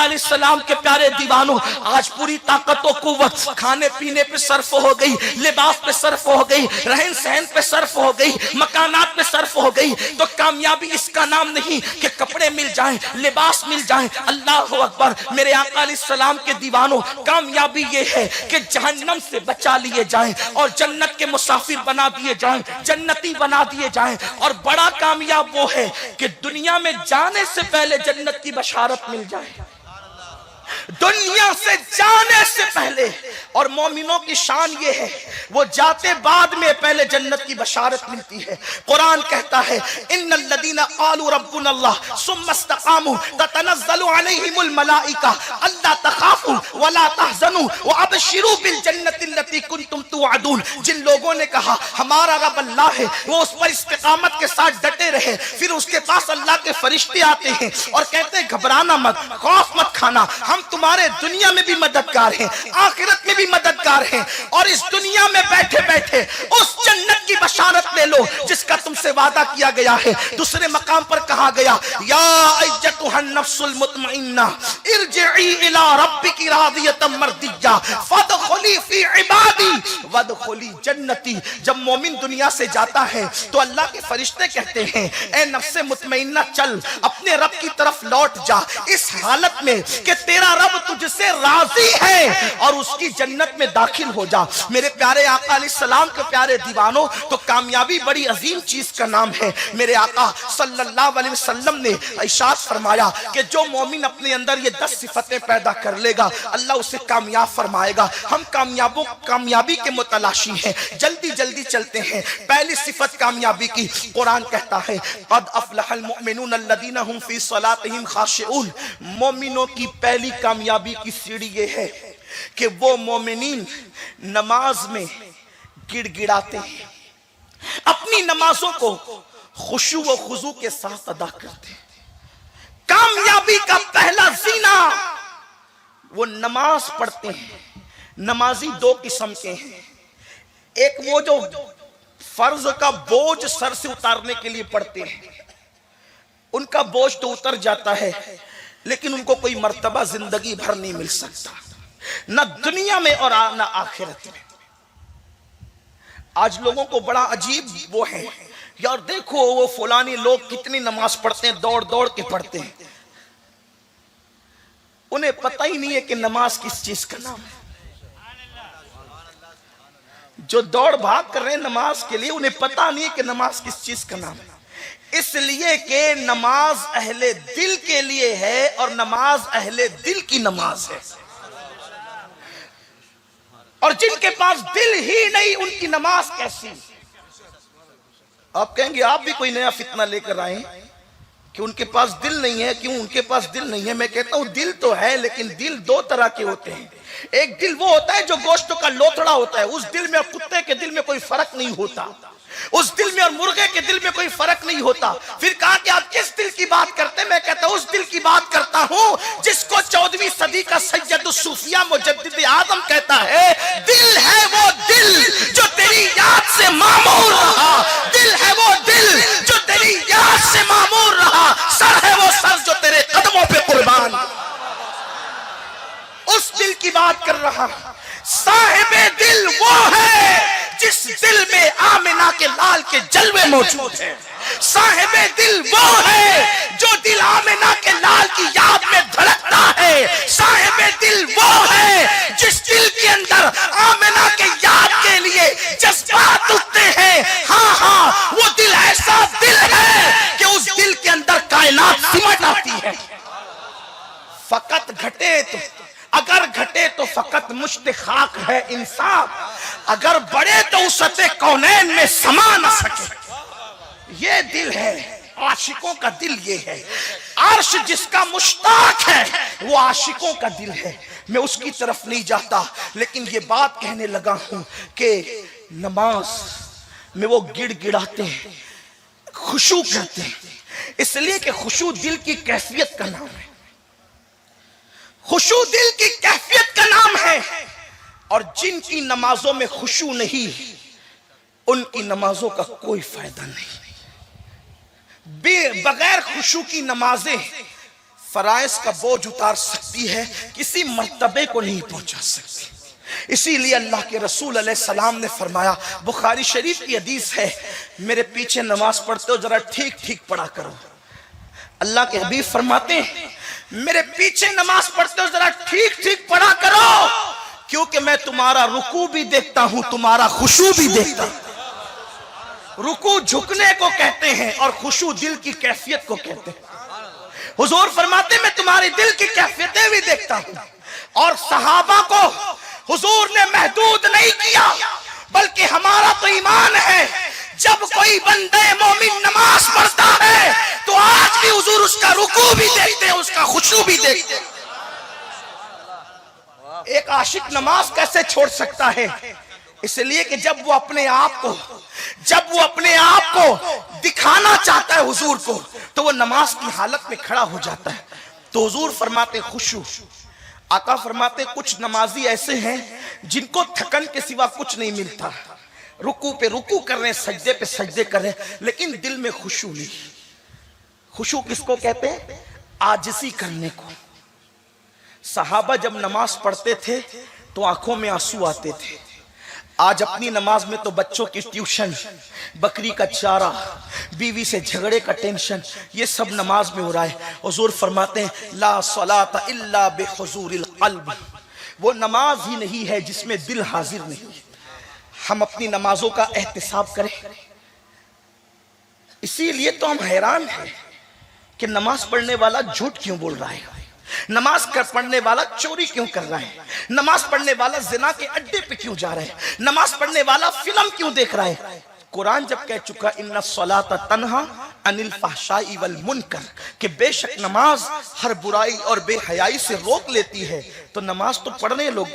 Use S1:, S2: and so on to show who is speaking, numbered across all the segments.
S1: آقا علیہ السلام کے پیارے دیوانوں، آج پوری طاقت و قوت کھانے پینے پہ صرف ہو گئی، لباس پہ صرف ہو گئی، رہن سہن پہ صرف ہو گئی، مکانات پہ صرف ہو گئی، تو کامیابی اس کا نام نہیں کہ کپڑے مل جائیں، لباس مل جائیں۔ اللہ اکبر میرے آقا علیہ السلام کے دیوانوں، کامیابی یہ ہے کہ جہنم سے بچا لیے جائیں اور جنت کے مسافر بنا دیے جائیں، جنتی بنا دیے جائیں۔ اور بڑا کامیاب وہ ہے کہ دنیا میں جانے سے پہلے جنت کی بشارت مل جائے، دنیا سے جانے سے پہلے۔ اور مومنوں کی شان یہ ہے وہ جاتے بعد میں پہلے جنت کی بشارت ملتی ہے۔ قرآن کہتا ہے ان الذین قالوا ربنا اللہ ثم استقاموا تتنزل علیہم الملائکہ الا تخافوا ولا تحزنوا وابشروا بالجنۃ التي کنتم توعدون۔ جن لوگوں نے کہا ہمارا رب اللہ ہے، وہ اس پر استقامت کے ساتھ ڈٹے رہے، پھر اس کے پاس اللہ کے فرشتے آتے ہیں اور کہتے ہیں گھبرانا مت، خوف مت کھانا، ہم تمہارے دنیا میں بھی مددگار ہیں، آخرت میں بھی مددگار ہیں، اور اس دنیا میں بیٹھے بیٹھے اس جنت کی بشارت لے لو جس کا تم سے وعدہ کیا گیا ہے۔ دوسرے مقام پر کہا گیا یا ایتھا النفس المطمئنہ ارجعی الی ربک راضیۃ مرضیہ فادخلی فی عبادی وادخلی جنتی۔ جب مومن دنیا سے جاتا ہے تو اللہ کے فرشتے کہتے ہیں اے نفس مطمئنہ چل اپنے رب کی طرف لوٹ جا، اس حالت میں کہ تیرا رب تجھ سے راضی ہے، اور اس کی جنت میں داخل ہو جا۔ میرے پیارے آقا علیہ السلام کے پیارے دیوانوں، تو کامیابی بڑی عظیم چیز کا نام ہے۔ میرے آقا صلی اللہ علیہ وسلم نے ارشاد فرمایا کہ جو مومن اپنے اندر یہ 10 صفتیں پیدا کر لے گا اللہ اسے کامیاب فرمائے گا۔ ہم کامیابی کے متلاشی ہیں، جلدی جلدی چلتے ہیں۔ پہلی صفت کامیابی کی قرآن کہتا ہے قد افلح المؤمنون الذین هم فی صلاتهم خاشعون۔ مومنوں کی پہلی کامیابی کی سیڑھی یہ ہے کہ وہ مومنین نماز میں گڑ گڑاتے ہیں، اپنی نمازوں کو خشوع و خضوع کے ساتھ ادا کرتے ہیں۔ کامیابی کا پہلا زینہ وہ نماز پڑھتے ہیں۔ نمازی 2 قسم کے ہیں، ایک وہ جو فرض کا بوجھ سر سے اتارنے کے لیے پڑھتے ہیں، ان کا بوجھ تو اتر جاتا ہے لیکن ان کو کوئی مرتبہ زندگی بھر نہیں مل سکتا، نہ دنیا میں اور نہ آخرت میں۔ آج لوگوں کو بڑا عجیب وہ ہے یار دیکھو وہ فلانی لوگ کتنی نماز پڑھتے ہیں، دوڑ دوڑ کے پڑھتے ہیں، انہیں پتہ ہی نہیں ہے کہ نماز کس چیز کا نام ہے۔ جو دوڑ بھاگ کر رہے ہیں نماز کے لیے انہیں پتہ نہیں ہے کہ نماز کس چیز کا نام ہے، اس لیے کہ نماز اہل دل کے لیے ہے اور نماز اہل دل کی نماز ہے، اور جن کے پاس دل ہی نہیں ان کی نماز کیسی؟ آپ کہیں گے آپ بھی کوئی نیا فتنہ لے کر آئیں کہ ان کے پاس دل نہیں ہے، کیوں ان کے پاس دل نہیں ہے؟ میں کہتا ہوں دل تو ہے لیکن دل 2 طرح کے ہوتے ہیں۔ ایک دل وہ ہوتا ہے جو گوشت کا لوتھڑا ہوتا ہے، اس دل میں اور کتے کے دل میں کوئی فرق نہیں ہوتا، اس دل میں اور مرغے کے دل میں کوئی فرق نہیں ہوتا۔ پھر کہا کہ آپ کس دل کی بات کرتے ہیں؟ میں کہتا ہوں اس دل کی بات کرتا ہوں جس کو 14ویں صدی کا سید الصوفیہ مجدد اعظم کہتا ہے دل ہے وہ دل جو تیری یاد سے معمور رہا، دل ہے وہ دل جو تیری یاد سے معمور رہا، سر ہے وہ سر جو تیرے قدموں پہ قربان۔ اس دل کی بات کر رہا۔ صاحب دل وہ ہے جس دل میں آمنہ کے لال کے جلوے موجود ہیں، صاحب دل وہ ہے جو دل آمنہ کے لال کی یاد میں دھڑکتا ہے، صاحب دل وہ ہے جس دل کے اندر آمنہ کے یاد کے لیے جذبات اٹھتے ہیں۔ ہاں ہاں وہ دل ایسا دل ہے کہ اس دل کے اندر کائنات سمٹ آتی ہے۔ فقط گھٹے تو اگر گھٹے تو فقط مشت خاک ہے انصاف، اگر بڑھے تو وسعت کونین میں سما نہ سکے۔ یہ دل ہے، عاشقوں کا دل یہ ہے۔ عرش جس کا مشتاق ہے وہ عاشقوں کا دل ہے۔ میں اس کی طرف نہیں جاتا لیکن یہ بات کہنے لگا ہوں کہ نماز میں وہ گڑ گڑاتے ہیں، خشوع کرتے ہیں، اس لیے کہ خشوع دل کی کیفیت کا نام ہے، خشوع دل کی کیفیت کا نام ہے۔ اور جن کی نمازوں میں خشوع نہیں ان کی نمازوں کا کوئی فائدہ نہیں۔ بغیر خشوع کی نمازیں فرائض کا بوجھ اتار سکتی ہے، کسی مرتبے کو نہیں پہنچا سکتی۔ اسی لیے اللہ کے رسول علیہ السلام نے فرمایا، بخاری شریف کی حدیث ہے، میرے پیچھے نماز پڑھتے ہو ذرا ٹھیک ٹھیک پڑھا کرو۔ اللہ کے حبیب فرماتے ہیں میرے پیچھے نماز پڑھتے ہو ذرا ٹھیک ٹھیک پڑھا کرو، کیونکہ میں تمہارا رکوع بھی دیکھتا ہوں، تمہارا خشوع بھی دیکھتا ہوں۔ رکوع جھکنے کو کہتے ہیں اور خشوع دل کی کیفیت کو کہتے ہیں۔ حضور فرماتے میں تمہاری دل کی کیفیتیں بھی دیکھتا ہوں۔ اور صحابہ کو حضور نے محدود نہیں کیا، بلکہ ہمارا تو ایمان ہے جب کوئی بندے مومن نماز پڑھتا ہے تو آج بھی حضور اس کا رکوع بھی دیکھتے ہیں، اس کا خشوع بھی دیکھتے ہیں۔ ایک عاشق نماز کیسے چھوڑ سکتا ہے؟ اس لیے کہ جب وہ اپنے آپ کو دکھانا چاہتا ہے حضور کو تو وہ نماز کی حالت میں کھڑا ہو جاتا ہے۔ تو حضور فرماتے خشوع، آقا فرماتے کچھ نمازی ایسے ہیں جن کو تھکن کے سوا کچھ نہیں ملتا، رکوع پہ رکوع کر رہے ہیں، سجدے پہ سجدے کر رہے ہیں، لیکن دل میں خشوع نہیں۔ خشوع کس کو کہتے ہیں؟ عاجزی کرنے کو۔ صحابہ جب نماز پڑھتے تھے تو آنکھوں میں آنسو آتے تھے۔ آج اپنی نماز میں تو بچوں کی ٹیوشن، بکری کا چارہ، بیوی سے جھگڑے کا ٹینشن، یہ سب نماز میں ہو رہا ہے۔ حضور فرماتے ہیں لا صلاۃ الا بحضور القلب، وہ نماز ہی نہیں ہے جس میں دل حاضر نہیں۔ ہم اپنی نمازوں کا احتساب کریں۔ اسی لیے تو ہم حیران ہیں کہ نماز پڑھنے والا جھوٹ کیوں بول رہا ہے، نماز پڑھنے والا چوری کیوں کر رہا ہے، نماز پڑھنے والا زنا کے اڈے پہ کیوں جا رہا ہے، نماز پڑھنے والا فلم کیوں دیکھ رہا ہے۔ قرآن جب کہہ چکا ان الصلاۃ تنہی عن الفحشاء والمنکر، کہ بے شک نماز ہر برائی اور بے حیائی سے روک لیتی ہے، تو نماز تو پڑھنے لوگ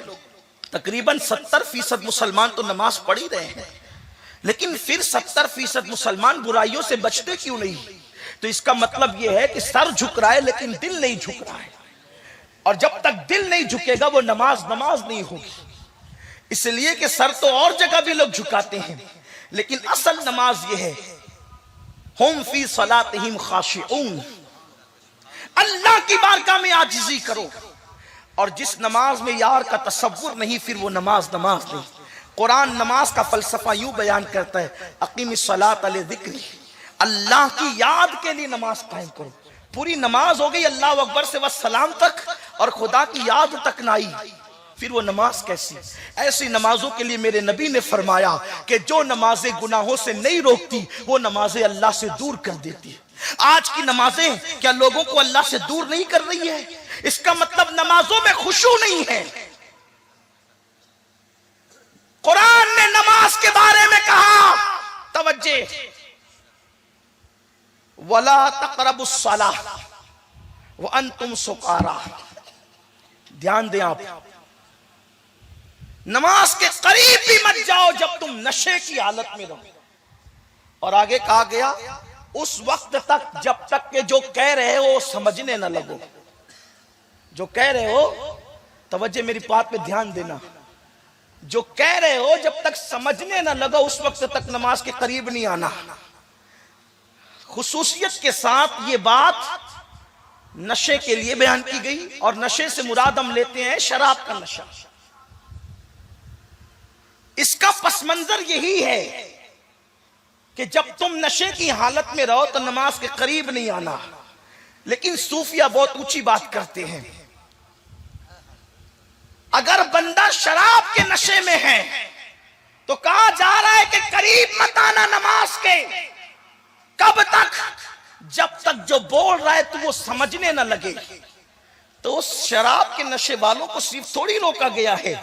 S1: تقریباً 70% مسلمان تو نماز پڑھ ہی رہے ہیں، لیکن پھر 70% مسلمان برائیوں سے بچتے کیوں نہیں؟ تو اس کا مطلب یہ ہے کہ سر جھک رہا ہے لیکن دل نہیں جھک رہا ہے، اور جب تک دل نہیں جھکے گا وہ نماز نہیں ہوگی۔ اس لیے کہ سر تو اور جگہ بھی لوگ جھکاتے ہیں، لیکن اصل نماز یہ ہے ہم فی صلاتہم خاشعون، اللہ کی بارگاہ میں عاجزی کرو۔ اور جس نماز میں یار کا تصور نہیں پھر وہ نماز نہیں۔ قرآن نماز کا فلسفہ یوں بیان کرتا ہے اقیم الصلاۃ لذکری، اللہ کی یاد کے لیے نماز قائم کرو۔ پوری نماز ہو گئی اللہ اکبر سے والسلام تک اور خدا کی یاد تک نہ آئی، پھر وہ نماز کیسی؟ ایسی نمازوں کے لیے میرے نبی نے فرمایا کہ جو نمازیں گناہوں سے نہیں روکتی وہ نمازیں اللہ سے دور کر دیتی ہے۔ آج کی نمازیں کیا لوگوں کو اللہ سے دور نہیں کر رہی ہے؟ اس کا مطلب نمازوں میں خشوع نہیں ہے۔ قرآن نے نماز کے بارے میں کہا، توجہ، وَلَا تَقْرَبُوا الصَّلَاةَ وَأَنْتُمْ سُكَارَىٰ، دھیان دیں آپ، نماز کے قریب بھی مت جاؤ جب تم نشے کی حالت میں رہو۔ اور آگے کہا گیا اس وقت تک جب تک کہ جو کہہ رہے ہو سمجھنے نہ لگو۔ جو کہہ رہے ہو، توجہ میری بات پہ دھیان دینا، جو کہہ رہے ہو جب تک سمجھنے نہ لگو اس وقت تک نماز کے قریب نہیں آنا۔ خصوصیت کے ساتھ یہ بات نشے کے لیے بیان کی گئی، اور نشے سے مراد ہم لیتے ہیں شراب کا نشہ۔ اس کا پس منظر یہی ہے کہ جب تم نشے کی حالت میں رہو تو نماز کے قریب نہیں آنا۔ لیکن صوفیہ بہت اونچی بات کرتے ہیں، اگر بندہ شراب کے نشے میں ہے تو کہا جا رہا ہے کہ قریب مت آنا نماز کے۔ کب تک؟ جب تک جو بول رہا ہے تو وہ سمجھنے نہ لگے۔ تو اس شراب کے نشے والوں کو صرف تھوڑی روکا گیا ہے،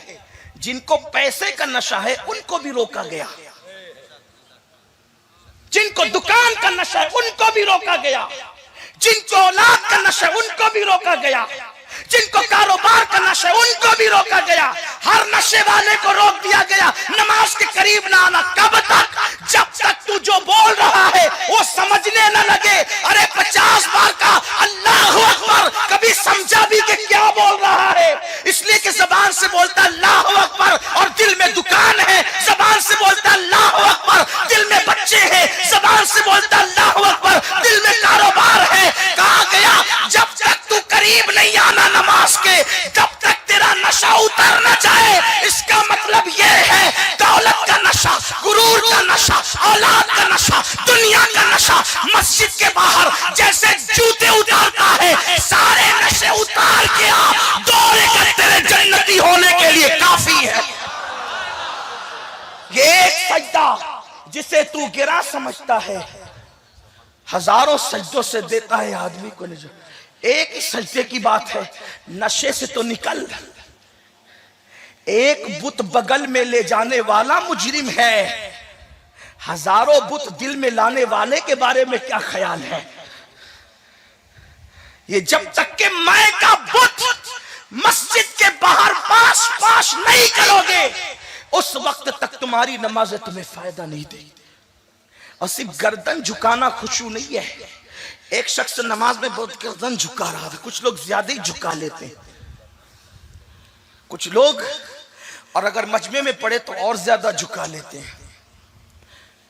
S1: جن کو پیسے کا نشہ ہے ان کو بھی روکا گیا، جن کو دکان کا نشہ ہے ان کو بھی روکا گیا، جن کو اولاد کا نشہ ان کو بھی روکا گیا، جن کو کاروبار کا نشہ ان کو بھی روکا گیا۔ ہر نشے والے کو روک دیا گیا نماز کے قریب نہ آنا۔ کب تک؟ جب تک تو جو بول رہا ہے وہ سمجھنے نہ لگے۔ ارے 50 بار کا اللہ اکبر کبھی سمجھا بھی کہ کیا بول رہا ہے؟ اس لیے کہ زبان سے بولتا اللہ اکبر اور دل میں دکان ہے، زبان سے بولتا اللہ اکبر دل میں بچے ہیں، زبان سے بولتا اللہ اکبر دل میں کاروبار ہے۔ کہا گیا جب تک تو معنی نماز کے جب تک تیرا نشہ اتر نہ جائے، اس کا مطلب یہ ہے دولت کا نشہ، غرور کا نشہ، اولاد کا نشہ، دنیا کا نشہ مسجد کے باہر جیسے جوتے اتارتا ہے، سارے نشے اتار کے آپ دوڑے کر تیرے جنتی ہونے کے لیے کافی ہے۔ یہ ایک سجدہ جسے تو گرا سمجھتا ہے، ہزاروں سجدوں سے دیتا ہے آدمی کو نجات۔ ایک ہی سجدے کی بات ہے، نشے سے تو نکل۔ ایک بت بغل میں لے جانے والا مجرم ہے، ہزاروں بت دل میں لانے والے کے بارے میں کیا خیال ہے؟ یہ جب تک کہ میں کا بت مسجد کے باہر پاش نہیں کرو گے، اس وقت تک تمہاری نمازیں تمہیں فائدہ نہیں دے گی۔ اور صرف گردن جھکانا خشوع نہیں ہے۔ ایک شخص نماز میں بہت گردن جھکا رہا تھا، کچھ لوگ زیادہ ہی جھکا لیتے ہیں، کچھ لوگ اور اگر مجمع میں پڑے تو اور زیادہ جھکا لیتے ہیں۔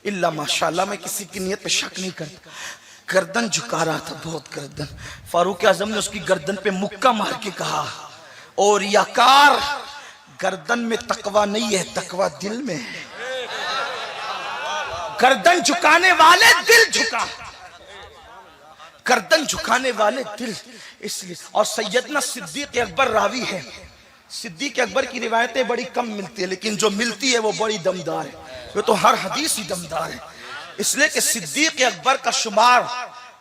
S1: اللہ ماشاءاللہ، میں کسی کی نیت پہ شک نہیں کرتا، گردن جھکا رہا تھا، بہت گردن۔ فاروق اعظم نے اس کی گردن پہ مکہ مار کے کہا، اور یکار گردن میں تقوی نہیں ہے، تقوی دل میں ہے۔ گردن جھکانے والے دل جھکا، گردن جھکانے والے دل، اس لیے۔ اور سیدنا صدیق اکبر راوی ہے، صدیق اکبر کی روایتیں بڑی کم ملتی ہیں، لیکن جو ملتی ہے وہ بڑی دمدار ہے، وہ تو ہر حدیث ہی دمدار ہے، اس لیے کہ صدیق اکبر کا شمار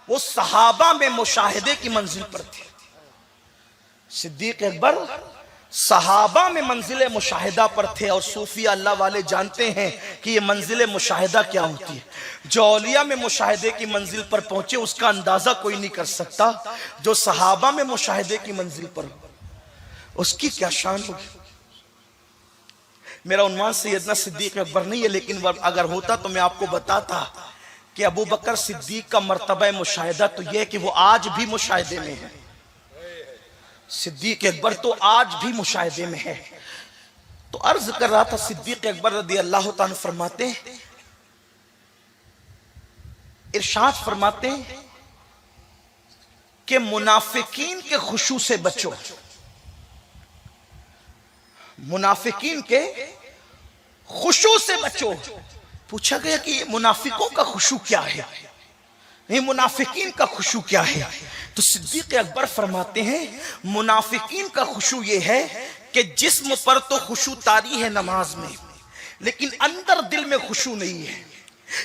S1: وہ صحابہ میں مشاہدے کی منزل پر تھے۔ صدیق اکبر صحابہ میں منزل مشاہدہ پر تھے، اور صوفیہ اللہ والے جانتے ہیں کہ یہ منزل مشاہدہ کیا ہوتی ہے۔ جو اولیاء میں مشاہدے کی منزل پر پہنچے اس کا اندازہ کوئی نہیں کر سکتا، جو صحابہ میں مشاہدے کی منزل پر ہو اس کی کیا شان ہوگی۔ میرا عنوان سیدنا صدیق اکبر نہیں ہے، لیکن اگر ہوتا تو میں آپ کو بتاتا کہ ابو بکر صدیق کا مرتبہ مشاہدہ تو یہ کہ وہ آج بھی مشاہدے میں ہے۔ صدیق اکبر تو آج بھی مشاہدے میں ہے۔ تو عرض کر رہا تھا، صدیق اکبر رضی اللہ تعالیٰ فرماتے ہیں، ارشاد فرماتے ہیں کہ منافقین کے خشوع سے بچو، منافقین کے خشوع سے بچو۔ پوچھا گیا کہ منافقوں کا خشوع کیا ہے، یہ منافقین کا خشوع کیا ہے؟ تو صدیق اکبر فرماتے ہیں منافقین کا خشوع یہ ہے کہ جسم پر تو خشوع طاری ہے نماز میں، لیکن اندر دل میں خشوع نہیں ہے،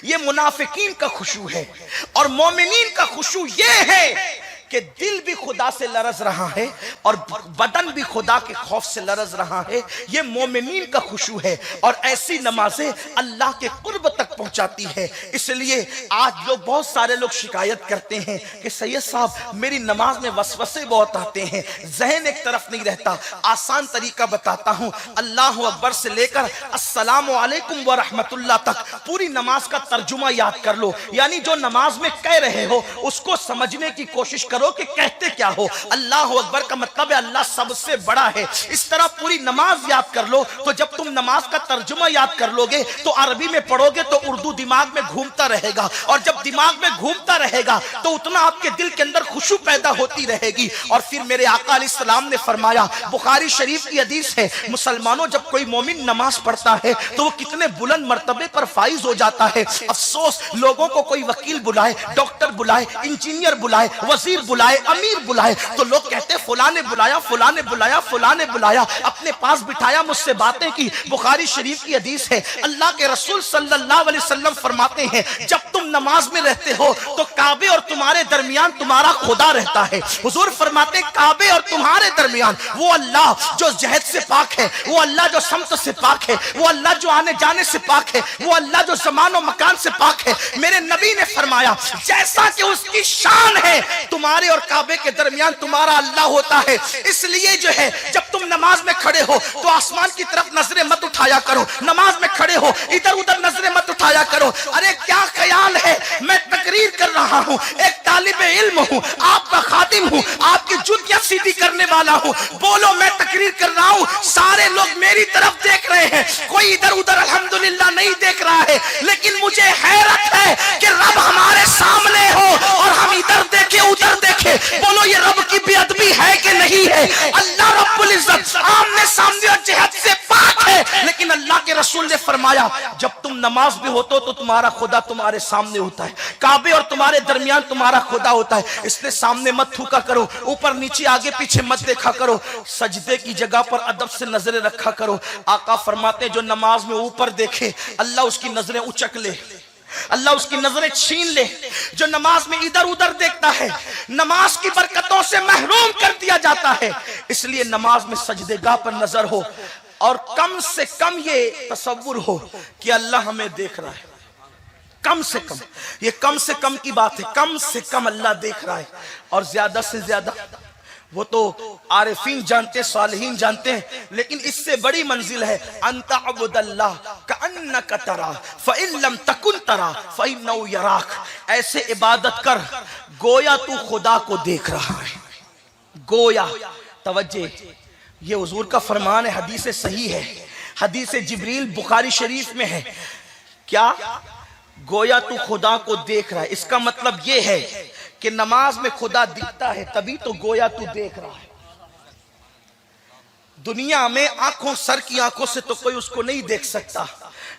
S1: یہ منافقین کا خشوع ہے۔ اور مومنین کا خشوع یہ ہے کہ دل بھی خدا سے لرز رہا ہے اور بدن بھی خدا کے خوف سے لرز رہا ہے، یہ مومنین کا خشوع ہے، اور ایسی نمازیں اللہ کے قرب تک پہنچاتی ہے۔ اس لیے آج لوگ بہت سارے لوگ شکایت کرتے ہیں کہ سید صاحب میری نماز میں وسوسے بہت آتے ہیں، ذہن ایک طرف نہیں رہتا۔ آسان طریقہ بتاتا ہوں، اللہ اکبر سے لے کر السلام علیکم ورحمت اللہ تک پوری نماز کا ترجمہ یاد کر لو، یعنی جو نماز میں کہہ رہے ہو اس کو سمجھنے کی کوشش کرو کہ کہتے کیا ہو۔ اللہ اکبر کا مطلب ہے اللہ سب سے بڑا ہے، اس طرح پوری نماز یاد کر لو۔ تو جب تم نماز کا ترجمہ یاد کر لو گے تو عربی میں پڑھو گے تو اردو دماغ میں گھومتا رہے گا، اور جب دماغ میں گھومتا رہے گا تو اتنا آپ کے دل کے اندر خشوع پیدا ہوتی رہے گی۔ اور پھر میرے آقا علیہ السلام نے فرمایا، بخاری شریف کی حدیث ہے، مسلمانوں جب کوئی مومن نماز پڑھتا ہے تو وہ کتنے بلند مرتبے پر فائز ہو جاتا ہے۔ افسوس لوگوں کو کوئی وکیل بلائے، ڈاکٹر بلائے، انجینئر بلائے، وزیر بلائے، امیر بلائے تو لوگ کہتے فلاں نے بلایا، فلاں نے بلایا، فلاں نے بلایا، اپنے پاس بٹھایا، مجھ سے باتیں کی۔ بخاری شریف کی حدیث ہے، اللہ کے رسول صلی اللہ علیہ وسلم فرماتے ہیں جب تم نماز میں رہتے ہو تو کعبے اور تمہارے درمیان تمہارا خدا رہتا ہے۔ حضور فرماتے ہیں کعبے اور تمہارے درمیان وہ اللہ جو جہد سے پاک ہے، وہ اللہ جو سمت سے پاک ہے، وہ اللہ جو آنے جانے سے پاک ہے، وہ اللہ جو زمان و مکان سے پاک ہے۔ میرے نبی نے فرمایا جیسا کہ اس کی شان ہے تمہارے اور کعبے کے درمیان تمہارا اللہ ہوتا ہے۔ اس لیے جو ہے جب تم نماز میں کھڑے کھڑے ہو تو آسمان کی طرف نظریں مت اٹھایا کرو، نماز میں کھڑے ہو ادھر ادھر نظریں مت اٹھایا کرو۔ ارے کیا خیال ہے میں تقریر کر رہا ہوں، ایک طالب علم ہوں، آپ کا خادم ہوں، آپ کی جوتیاں سیدھی کرنے والا ہوں، بولو میں تقریر کر رہا ہوں، سارے لوگ میری طرف دیکھ رہے ہیں، کوئی ادھر ادھر الحمدللہ نہیں دیکھ رہا ہے، لیکن مجھے حیرت ہے کہ رب ہمارے سامنے ہو اور ہم ادھر دیکھیں ادھر دیکھیں۔ بولو یہ رب کی بے ادبی ہے کہ نہیں ہے؟ اللہ رب العزت آمنے سامنے اور جہت سے پاک ہے، لیکن اللہ کے رسول نے فرمایا جب تم نماز میں ہوتے ہو تو تمہارا خدا تمہارے سامنے ہوتا ہے، کعبے اور تمہارے درمیان تمہارا خدا ہوتا ہے، اس لیے سامنے مت تھوکا کرو، اوپر نیچے آگے پیچھے مت دیکھا کرو، سجدے کی جگہ پر ادب سے نظریں رکھا کرو۔ آقا فرماتے ہیں جو نماز میں اوپر دیکھے اللہ اس کی نظریں اچک لے، اللہ اس کی نظریں چھین لے۔ جو نماز میں ادھر ادھر دیکھتا ہے نماز کی برکتوں سے محروم کر دیا جاتا ہے۔ اس لیے نماز میں سجدے گاہ پر نظر ہو اور کم سے کم یہ تصور ہو کہ اللہ ہمیں دیکھ رہا ہے، کم سے کم، یہ کم سے کم کی بات ہے، کم سے کم اللہ دیکھ رہا ہے، اور زیادہ سے زیادہ وہ تو عارفین جانتے، صالحین جانتے ہیں، لیکن اس سے بڑی منزل ہے انت عبد اللہ کأنک ترا فإن لم تکن ترا فإنہ یراک۔ ایسے عبادت کر گویا تو خدا کو دیکھ رہا ہے، گویا۔ توجہ، یہ حضور کا فرمان ہے، حدیث صحیح ہے، حدیث جبریل بخاری شریف میں ہے، کیا؟ گویا تو خدا کو دیکھ رہا ہے۔ اس کا مطلب یہ ہے کہ نماز میں خدا دکھتا ہے تبھی تو گویا تو دیکھ رہا ہے۔ دنیا میں آنکھوں، سر کی آنکھوں سے تو کوئی اس کو نہیں دیکھ سکتا،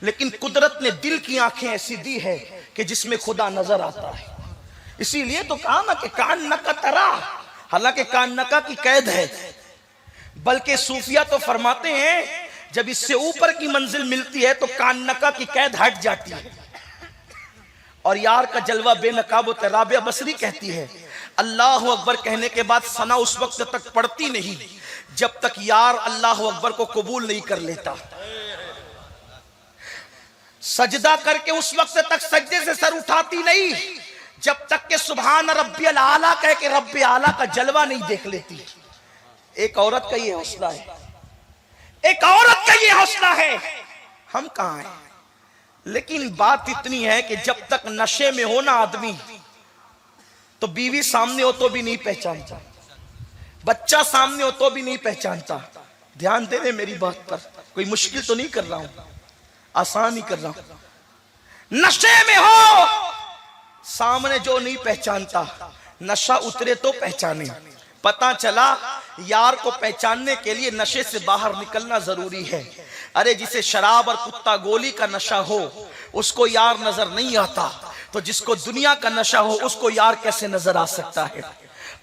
S1: لیکن قدرت نے دل کی آنکھیں ایسی دی ہے کہ جس میں خدا نظر آتا ہے۔ اسی لیے تو کہا نا کہ کأنک ترا، حالانکہ کأنک کی قید ہے، بلکہ صوفیہ تو فرماتے ہیں جب اس سے اوپر کی منزل ملتی ہے تو کأنک کی قید ہٹ جاتی ہے، اور یار کا جلوہ بے نقاب ہوتا ہے۔ رابعہ بصری کہتی ہے اللہ اکبر کہنے کے بعد ثنا اس وقت تک پڑتی نہیں جب تک یار اللہ اکبر کو قبول نہیں کر لیتا، سجدہ کر کے اس وقت تک سجدے سے سر اٹھاتی نہیں جب تک کہ سبحان ربی الاعلیٰ کہہ کے رب اعلیٰ کا جلوہ نہیں دیکھ لیتی۔ ایک عورت کا یہ حوصلہ ہے، ایک عورت کا یہ حوصلہ ہے، ہم کہاں ہیں؟ لیکن بات اتنی ہے کہ جب تک نشے میں ہو نا آدمی تو بیوی سامنے ہو تو بھی نہیں پہچانتا، بچہ سامنے ہو تو بھی نہیں پہچانتا۔ دھیان دے رہے میری بات پر، کوئی مشکل تو نہیں کر رہا ہوں، آسان ہی کر رہا ہوں۔ نشے میں ہو سامنے جو نہیں پہچانتا، نشہ اترے تو پہچانے۔ پتہ چلا یار کو پہچاننے کے لیے نشے سے باہر نکلنا ضروری ہے۔ ارے جسے شراب اور کتا گولی کا نشہ ہو اس کو یار نظر نہیں آتا، تو جس کو دنیا کا نشہ ہو اس کو یار کیسے نظر آ سکتا ہے؟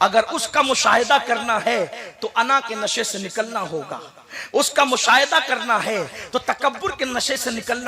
S1: اگر اس کا مشاہدہ کرنا ہے تو انا کے نشے سے نکلنا ہوگا، اس کا مشاہدہ کرنا ہے تو تکبر کے نشے سے نکلنا